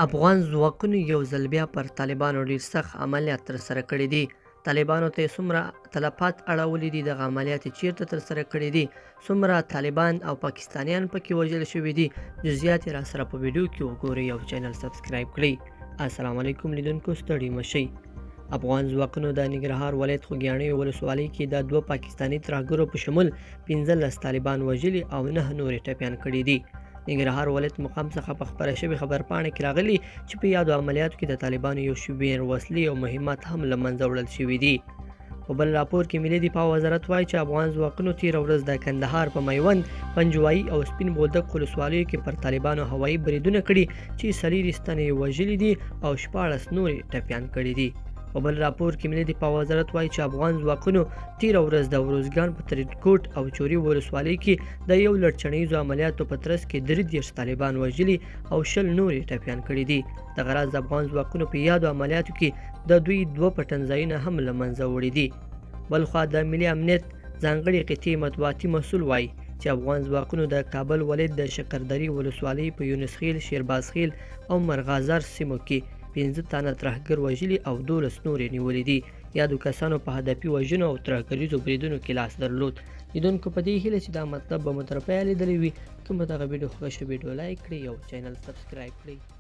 افغان ځواکونو یو ځل بیا پر طالبانو ډېر سخت عملیات ترسره کړي دي. طالبانو ته یې څومره تلفات اړولي دي، دغه عملیات یې چیرته ترسره کړي دي، څومره طالبان او پاکستانیان پکې وژل شوي دي، جزئیات یې راسره په ویډیو کې وګورئ او چینل سبسکرایب کړئ. السلام علیکم لیدونکو، ستړي مه شئ. افغان ځواکونو د ننګرهار ولایت خوږیاڼیو ولسوالۍ کې د 2 پاکستاني ترهګرو په شمول 15 طالبان وژلي او 9 نورې ټپیان کړي دي. ننګرهار ولایت مقام څخه په خپره شوې خبرپاڼه کې راغلي چې په یادو عملیاتو کې د طالبانو یو شمېر وسلې او مهمات هم له منځه وړل شوي دي. په بل راپور کې ملي دفاع وزارت وایي چې افغان ځواکونو تېره ورځ د کندهار په میوند، پنجوایي او سپین بولدک ولسوالیو کې پر طالبانو هوایي بریدونه کړي چې 4 تنه یې وژلي دي او 14 نورې ټپیان کړي دي. په بل راپور کې ملي دفاع وزارت وایي چې افغان ځواکونو تېره ورځ د وروزګان په ترینکوټ او چوري ولسوالۍ کې د یو لړچنیزو عملیاتو په ترڅ کې 33 طالبان وژلي او 20 نورې ټپیان کړي دي. دغه راز د افغان ځواکونو په یادو عملیاتو کې د دوی 2 پټنځایونه هم له منځه وړي دي. بلخوا د ملي امنیت ځانګړي قطعې مطبوعاتي مسؤل وایي چې افغان ځواکونو د کابل ولایت د شکردرې ولسوالۍ په یونسخیل، شیربازخیل او مرغازار سیمو کې 15 تنه ترهګر وژلي او 12 نورې نیولي دي. یادو کسانو په هدفي وژنو او ترهګریزو بریدونو کې لاس درلود. لیدونکو په دې هیله چې دا مطلب به مو تر پایه لیدلی وي. که مو دغه ویډیو خوښه شوه، ویډیو لایک کړئ او چینل سبسکرایب کړئ.